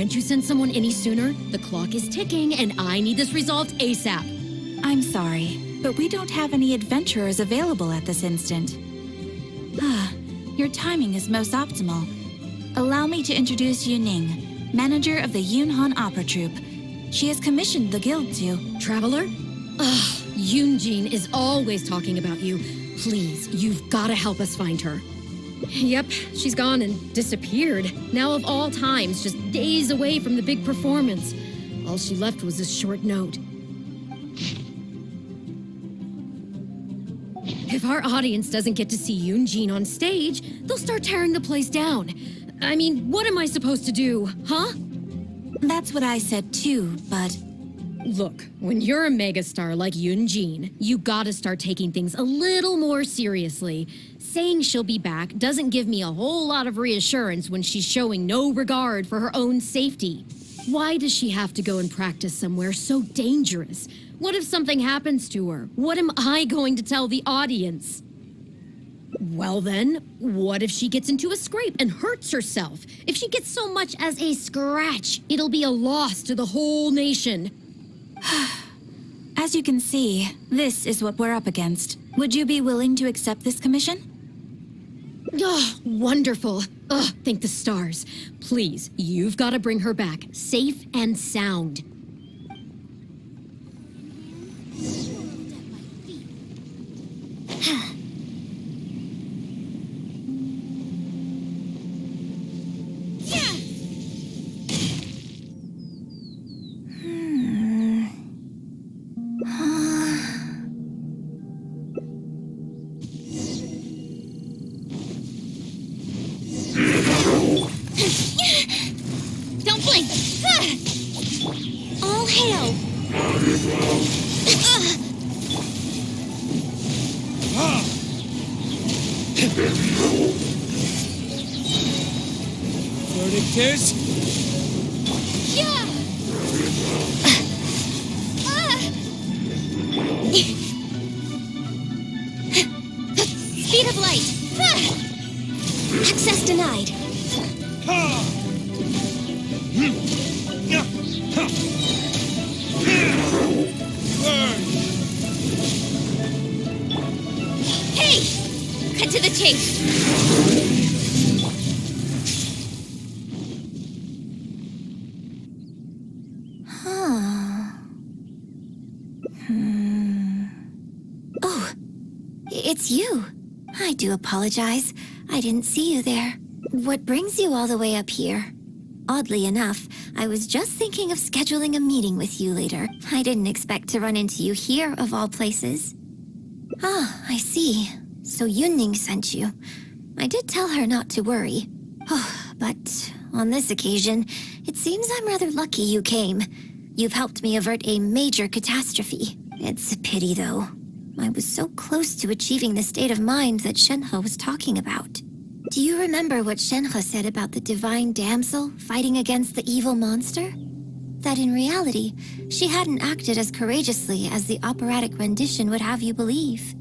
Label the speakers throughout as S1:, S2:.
S1: Can't you send someone any sooner? The clock is ticking, and I need this resolved ASAP.
S2: I'm sorry, but we don't have any adventurers available at this instant. Your timing is most optimal. Allow me to introduce Yu Ning, manager of the Yunhan Opera Troupe. She has commissioned the guild to...
S1: Traveler? Ugh, Yun Jin is always talking about you. Please, you've gotta help us find her. Yep, she's gone and disappeared. Now of all times, just days away from the big performance. All she left was a short note. If our audience doesn't get to see Yun Jin on stage, they'll start tearing the place down. I mean, what am I supposed to do, huh?
S2: That's what I said too, but...
S1: Look, when you're a megastar like Yun Jin, you gotta start taking things a little more seriously. Saying she'll be back doesn't give me a whole lot of reassurance when she's showing no regard for her own safety. Why does she have to go and practice somewhere so dangerous? What if something happens to her? What am I going to tell the audience? Well then, what if she gets into a scrape and hurts herself? If she gets so much as a scratch, it'll be a loss to the whole nation.
S2: As you can see, this is what we're up against. Would you be willing to accept this commission?
S1: Oh, wonderful. Oh, thank the stars. Please, you've got to bring her back, safe and sound.
S3: Don't blink! All hail!
S4: Verdict is...
S3: Yeah! Speed of light! Access denied. Hey! Cut to the chase. Oh, it's you. I do apologize. I didn't see you there. What brings you all the way up here? Oddly enough, I was just thinking of scheduling a meeting with you later. I didn't expect to run into you here, of all places. Ah, I see. So Yunning sent you. I did tell her not to worry. Oh, but on this occasion, it seems I'm rather lucky you came. You've helped me avert a major catastrophe. It's a pity, though. I was so close to achieving the state of mind that Shenhe was talking about. Do you remember what Shenhe said about the divine damsel fighting against the evil monster? That in reality, she hadn't acted as courageously as the operatic rendition would have you believe.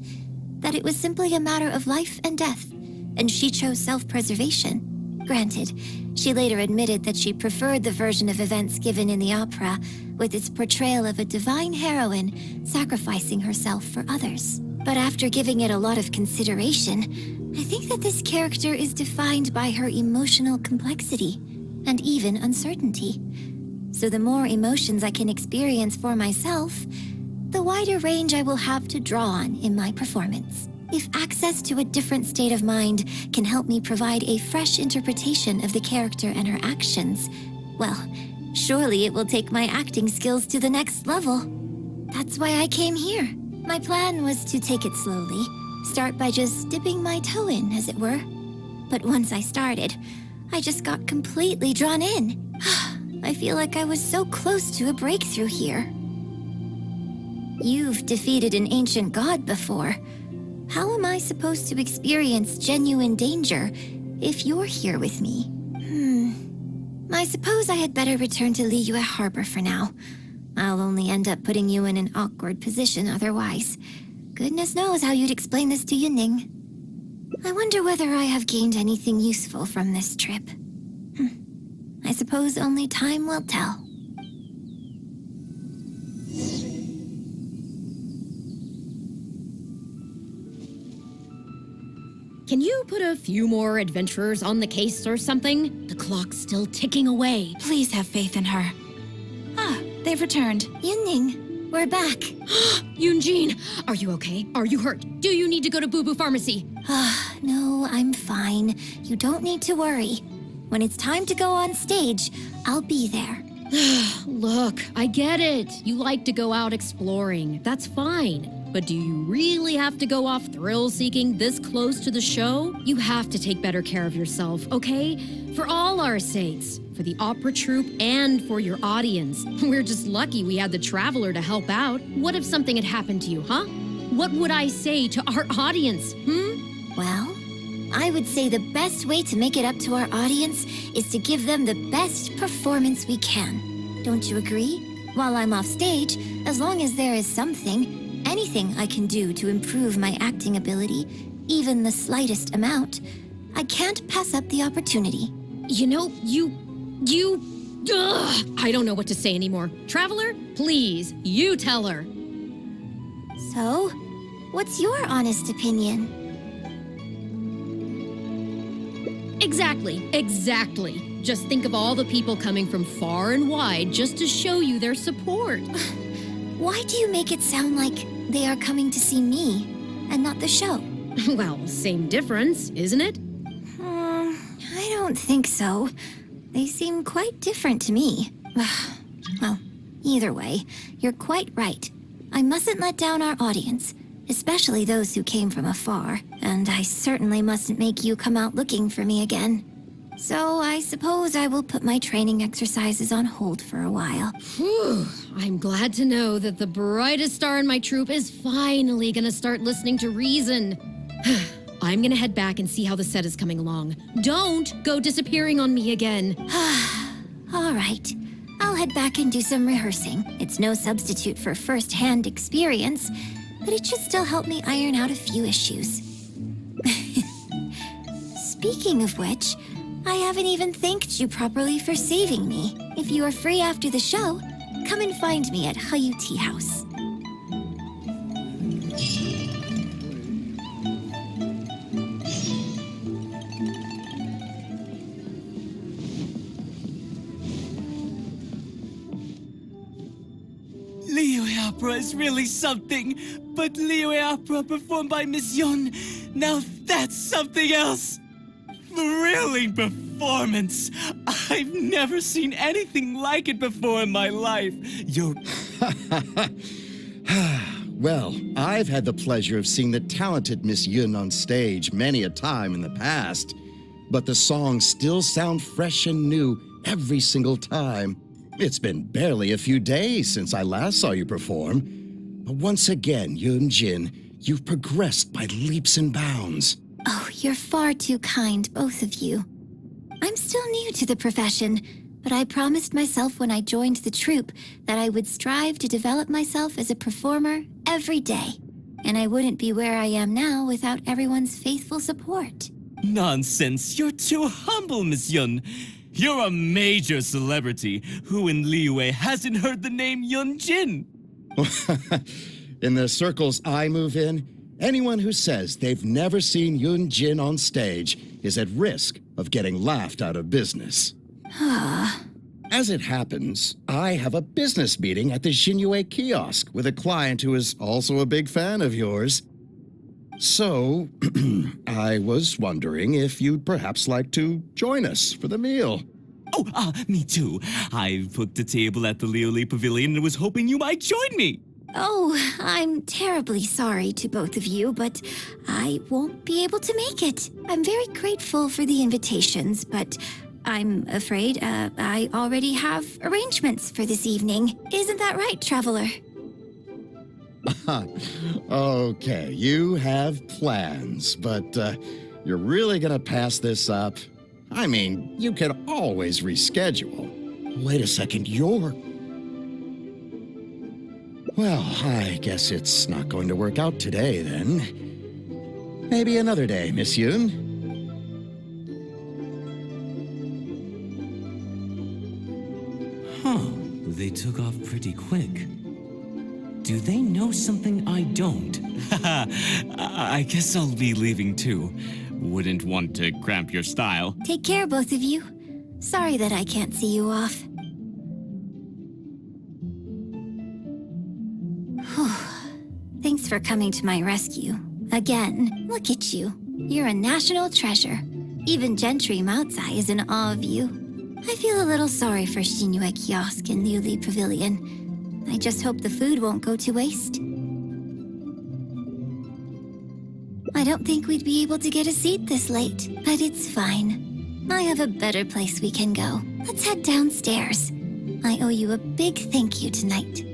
S3: That it was simply a matter of life and death, and she chose self-preservation. Granted, she later admitted that she preferred the version of events given in the opera, with its portrayal of a divine heroine sacrificing herself for others. But after giving it a lot of consideration, I think that this character is defined by her emotional complexity and even uncertainty. So the more emotions I can experience for myself, the wider range I will have to draw on in my performance. If access to a different state of mind can help me provide a fresh interpretation of the character and her actions, well, surely it will take my acting skills to the next level. That's why I came here. My plan was to take it slowly, start by just dipping my toe in, as it were. But once I started, I just got completely drawn in. I feel like I was so close to a breakthrough here. You've defeated an ancient god before. How am I supposed to experience genuine danger if you're here with me? I suppose I had better return to Liyue Harbor for now. I'll only end up putting you in an awkward position otherwise. Goodness knows how you'd explain this to Yunning. I wonder whether I have gained anything useful from this trip. I I suppose only time will tell.
S1: Can you put a few more adventurers on the case or something? The clock's still ticking away.
S2: Please have faith in her. Ah, they've returned.
S3: Yunning, we're back.
S1: Yun Jin, are you okay? Are you hurt? Do you need to go to Boo Boo Pharmacy?
S3: No, I'm fine. You don't need to worry. When it's time to go on stage, I'll be there.
S1: Look, I get it. You like to go out exploring. That's fine. But do you really have to go off thrill-seeking this close to the show? You have to take better care of yourself, okay? For all our sakes. For the opera troupe and for your audience. We're just lucky we had the Traveler to help out. What if something had happened to you, huh? What would I say to our audience,
S3: Well, I would say the best way to make it up to our audience is to give them the best performance we can. Don't you agree? While I'm off stage, as long as there is anything I can do to improve my acting ability, even the slightest amount, I can't pass up the opportunity.
S1: You know, I don't know what to say anymore. Traveler, please, you tell her.
S3: So, what's your honest opinion?
S1: Exactly. Just think of all the people coming from far and wide just to show you their support.
S3: Why do you make it sound like they are coming to see me and not the show?
S1: Well, same difference, isn't it?
S3: I don't think so. They seem quite different to me. Well, either way, you're quite right. I mustn't let down our audience, especially those who came from afar, and I certainly mustn't make you come out looking for me again. So I suppose I will put my training exercises on hold for a while.
S1: Whew, I'm glad to know that the brightest star in my troupe is finally gonna start listening to reason. I'm gonna head back and see how the set is coming along. Don't go disappearing on me again.
S3: All right. I'll head back and do some rehearsing. It's no substitute for first-hand experience, but it should still help me iron out a few issues. Speaking of which, I haven't even thanked you properly for saving me. If you are free after the show, come and find me at Hayu Tea House.
S4: Liyue opera is really something, but Liyue opera performed by Miss Yun, now that's something else! Thrilling performance! I've never seen anything like it before in my life.
S5: Well, I've had the pleasure of seeing the talented Miss Yun on stage many a time in the past, but the songs still sound fresh and new every single time. It's been barely a few days since I last saw you perform, but once again, Yun Jin, you've progressed by leaps and bounds.
S3: Oh, you're far too kind, both of you. I'm still new to the profession, but I promised myself when I joined the troupe that I would strive to develop myself as a performer every day. And I wouldn't be where I am now without everyone's faithful support.
S4: Nonsense, you're too humble, Miss Yun. You're a major celebrity. Who in Liyue hasn't heard the name Yun Jin?
S5: In the circles I move in, anyone who says they've never seen Yun Jin on stage is at risk of getting laughed out of business. As it happens, I have a business meeting at the Xingyue kiosk with a client who is also a big fan of yours. So, I was wondering if you'd perhaps like to join us for the meal.
S4: Oh, me too. I booked a table at the Liyue Pavilion and was hoping you might join me.
S3: Oh, I'm terribly sorry to both of you, but I won't be able to make it. I'm very grateful for the invitations, but I'm afraid I already have arrangements for this evening. Isn't that right, Traveler?
S5: Okay, you have plans, but you're really gonna pass this up? I mean, you can always reschedule. Wait a second, you're... Well, I guess it's not going to work out today, then. Maybe another day, Miss Yun.
S4: They took off pretty quick. Do they know something I don't? I guess I'll be leaving too. Wouldn't want to cramp your style.
S3: Take care, both of you. Sorry that I can't see you off. Thanks for coming to my rescue. Again, look at you. You're a national treasure. Even Gentry Maotsai is in awe of you. I feel a little sorry for Xinyue Kiosk and Liyue Pavilion. I just hope the food won't go to waste. I don't think we'd be able to get a seat this late, but it's fine. I have a better place we can go. Let's head downstairs. I owe you a big thank you tonight.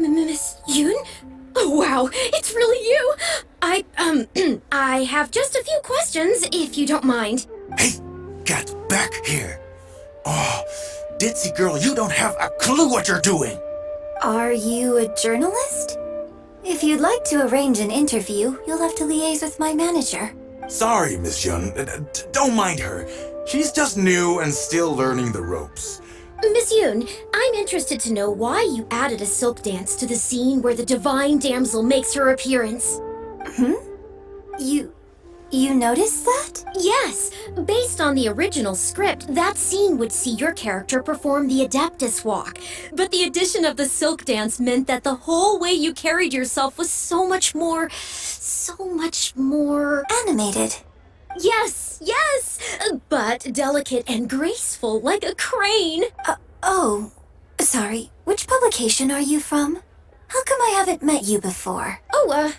S6: Miss Yun? Oh, wow, it's really you! I have just a few questions, if you don't mind.
S7: Hey, get back here! Oh, ditzy girl, you don't have a clue what you're doing!
S3: Are you a journalist? If you'd like to arrange an interview, you'll have to liaise with my manager.
S7: Sorry, Miss Yun. Don't mind her. She's just new and still learning the ropes.
S6: Miss Yun, I'm interested to know why you added a silk dance to the scene where the divine damsel makes her appearance.
S3: You noticed that?
S6: Yes, based on the original script, that scene would see your character perform the Adeptus Walk. But the addition of the silk dance meant that the whole way you carried yourself was so much more...
S3: Animated.
S6: Yes, but delicate and graceful like a crane.
S3: Oh, sorry. Which publication are you from? How come I haven't met you before?
S7: We're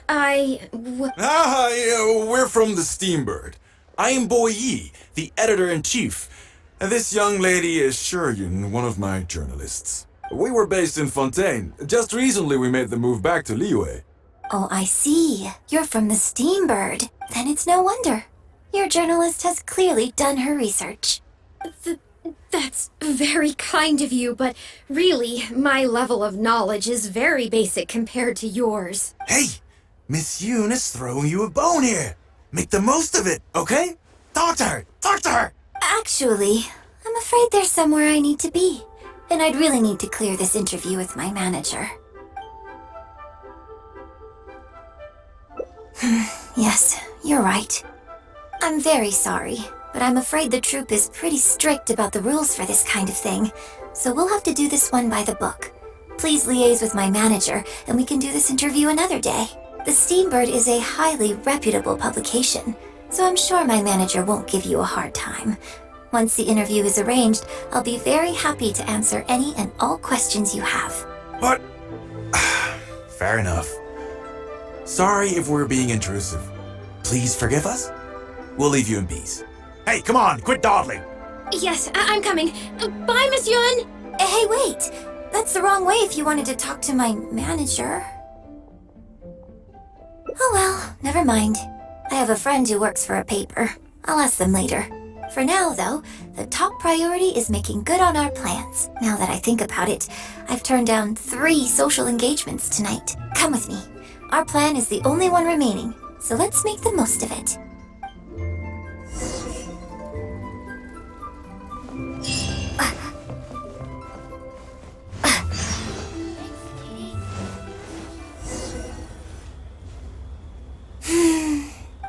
S7: from the Steambird. I am Boy Yi, the editor-in-chief. And this young lady is Yun, one of my journalists. We were based in Fontaine. Just recently we made the move back to Liyue.
S3: Oh, I see. You're from the Steambird. Then it's no wonder. Your journalist has clearly done her research.
S6: That's very kind of you, but really, my level of knowledge is very basic compared to yours.
S7: Hey, Miss Yun is throwing you a bone here. Make the most of it, okay? Talk to her!
S3: Actually, I'm afraid there's somewhere I need to be. And I'd really need to clear this interview with my manager. Yes, you're right. I'm very sorry, but I'm afraid the troupe is pretty strict about the rules for this kind of thing, so we'll have to do this one by the book. Please liaise with my manager, and we can do this interview another day. The Steambird is a highly reputable publication, so I'm sure my manager won't give you a hard time. Once the interview is arranged, I'll be very happy to answer any and all questions you have.
S7: What? Fair enough. Sorry if we're being intrusive. Please forgive us. We'll leave you in peace. Hey, come on, quit dawdling!
S6: Yes, I'm coming. Bye, Miss Yun!
S3: Hey, wait! That's the wrong way if you wanted to talk to my manager. Oh well, never mind. I have a friend who works for a paper. I'll ask them later. For now, though, the top priority is making good on our plans. Now that I think about it, I've turned down 3 social engagements tonight. Come with me. Our plan is the only one remaining, so let's make the most of it.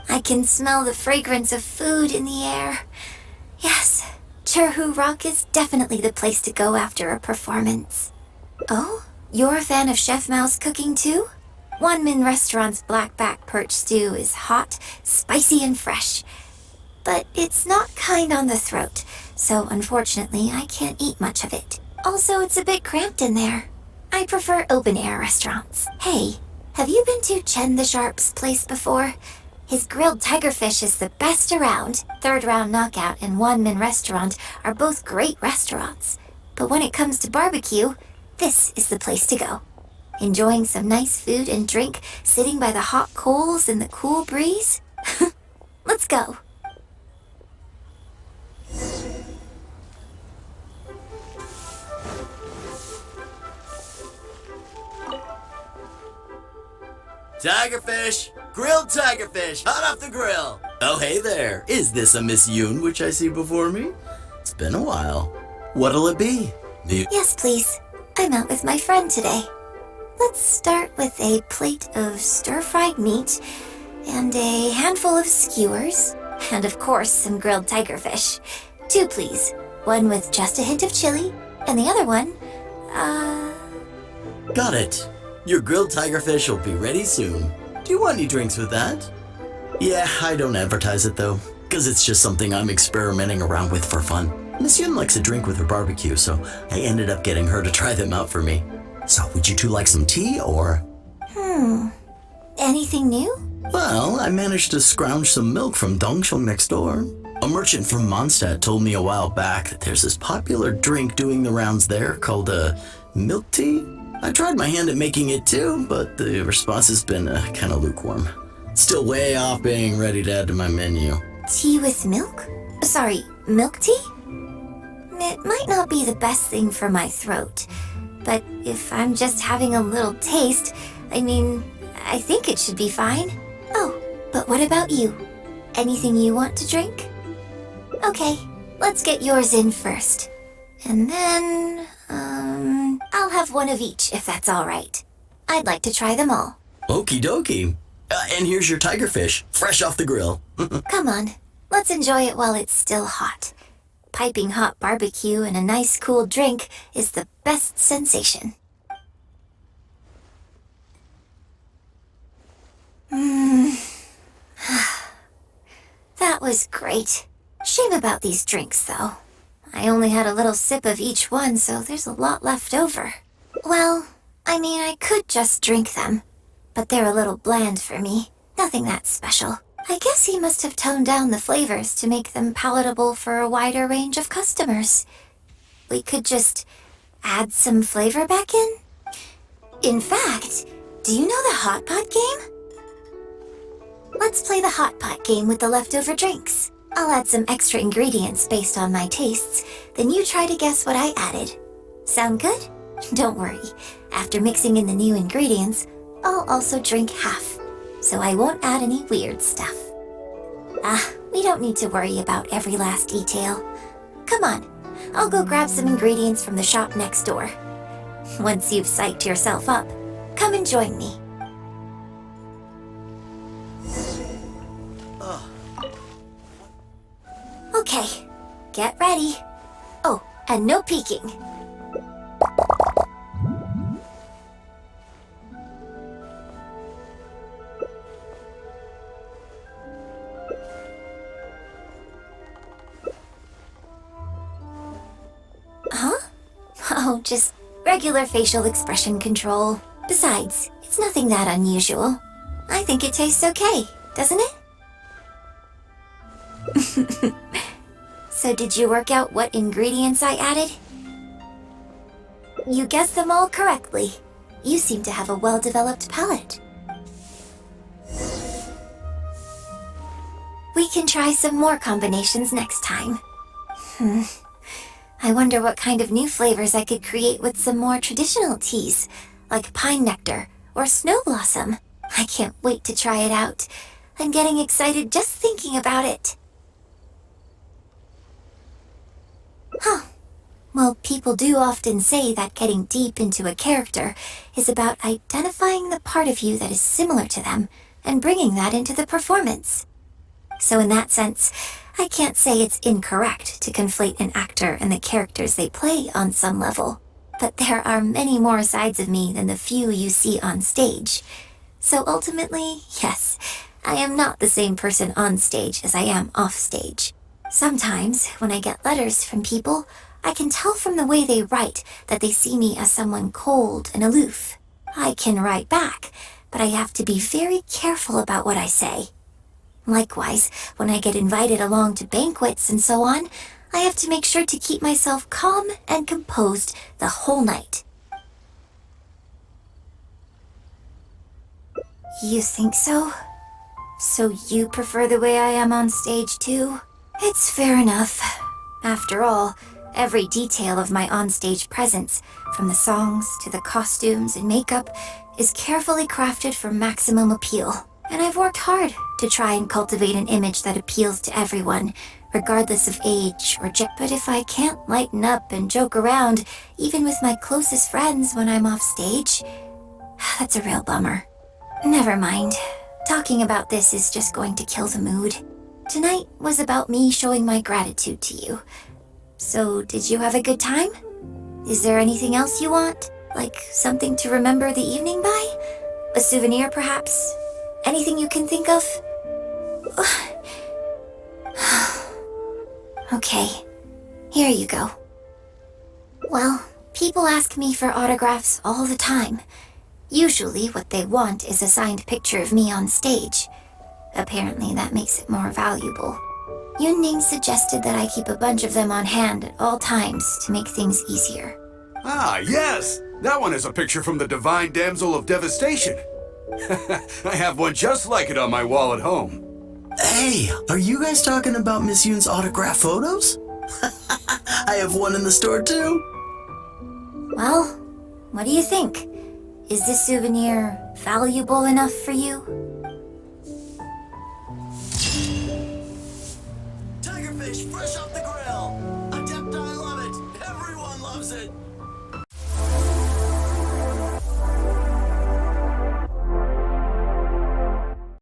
S3: I can smell the fragrance of food in the air. Yes, Cherhu Rock is definitely the place to go after a performance. Oh, you're a fan of Chef Mao's cooking too? One Min Restaurant's blackback perch stew is hot, spicy, and fresh. But it's not kind on the throat, so unfortunately I can't eat much of it. Also, it's a bit cramped in there. I prefer open-air restaurants. Hey, have you been to Chen the Sharp's place before? His grilled tigerfish is the best around. Third Round Knockout and One Min Restaurant are both great restaurants. But when it comes to barbecue, this is the place to go. Enjoying some nice food and drink, sitting by the hot coals in the cool breeze? Let's go.
S8: Tigerfish! Grilled tigerfish, hot off the grill! Oh, hey there. Is this a Miss Yun which I see before me? It's been a while. What'll it be?
S3: Yes, please. I'm out with my friend today. Let's start with a plate of stir-fried meat and a handful of skewers, and of course some grilled tigerfish. 2, please. One with just a hint of chili, and the other one,
S8: Got it. Your grilled tigerfish will be ready soon. Do you want any drinks with that? Yeah, I don't advertise it though, because it's just something I'm experimenting around with for fun. Miss Yun likes a drink with her barbecue, so I ended up getting her to try them out for me. So, would you two like some tea, or?
S3: Anything new?
S8: Well, I managed to scrounge some milk from Dongsheng next door. A merchant from Mondstadt told me a while back that there's this popular drink doing the rounds there called milk tea. I tried my hand at making it too, but the response has been kind of lukewarm. Still way off being ready to add to my menu.
S3: Tea with milk? Sorry, milk tea? It might not be the best thing for my throat, but if I'm just having a little taste, I think it should be fine. Oh, but what about you? Anything you want to drink? Okay, let's get yours in first. And then, I'll have one of each if that's all right. I'd like to try them all.
S8: Okie dokie. And here's your tigerfish, fresh off the grill.
S3: Come on, let's enjoy it while it's still hot. Piping hot barbecue and a nice cool drink is the best sensation. That was great. Shame about these drinks, though. I only had a little sip of each one, so there's a lot left over. Well, I could just drink them, but they're a little bland for me. Nothing that special. I guess he must have toned down the flavors to make them palatable for a wider range of customers. We could just add some flavor back in? In fact, do you know the hot pot game? Let's play the hot pot game with the leftover drinks. I'll add some extra ingredients based on my tastes, then you try to guess what I added. Sound good? Don't worry. After mixing in the new ingredients, I'll also drink half, so I won't add any weird stuff. We don't need to worry about every last detail. Come on, I'll go grab some ingredients from the shop next door. Once you've psyched yourself up, come and join me. Okay, get ready. Oh, and no peeking. Huh? Oh, just regular facial expression control. Besides, it's nothing that unusual. I think it tastes okay, doesn't it? So did you work out what ingredients I added? You guessed them all correctly. You seem to have a well-developed palate. We can try some more combinations next time. I wonder what kind of new flavors I could create with some more traditional teas, like pine nectar or snow blossom. I can't wait to try it out. I'm getting excited just thinking about it. Huh. Well, people do often say that getting deep into a character is about identifying the part of you that is similar to them and bringing that into the performance. So in that sense, I can't say it's incorrect to conflate an actor and the characters they play on some level. But there are many more sides of me than the few you see on stage. So ultimately, yes, I am not the same person on stage as I am off stage. Sometimes, when I get letters from people, I can tell from the way they write that they see me as someone cold and aloof. I can write back, but I have to be very careful about what I say. Likewise, when I get invited along to banquets and so on, I have to make sure to keep myself calm and composed the whole night. You think so? So you prefer the way I am on stage too? It's fair enough. After all, Every detail of my onstage presence, from the songs to the costumes and makeup, is carefully crafted for maximum appeal. And I've worked hard to try and cultivate an image that appeals to everyone, regardless of age or gender. But if I can't lighten up and joke around, even with my closest friends when I'm off stage, that's a real bummer. Never mind. Talking about this is just going to kill the mood. Tonight was about me showing my gratitude to you. So, did you have a good time? Is there anything else you want? Like something to remember the evening by? A souvenir, perhaps? Anything you can think of? Okay, here you go. Well, people ask me for autographs all the time. Usually what they want is a signed picture of me on stage. Apparently that makes it more valuable. Yun suggested that I keep a bunch of them on hand at all times to make things easier.
S9: Ah, yes! That one is a picture from the Divine Damsel of Devastation. I have one just like it on my wall at home.
S8: Hey, are you guys talking about Miss Yoon's autograph photos? I have one in the store too.
S3: Well, what do you think? Is this souvenir valuable enough for you?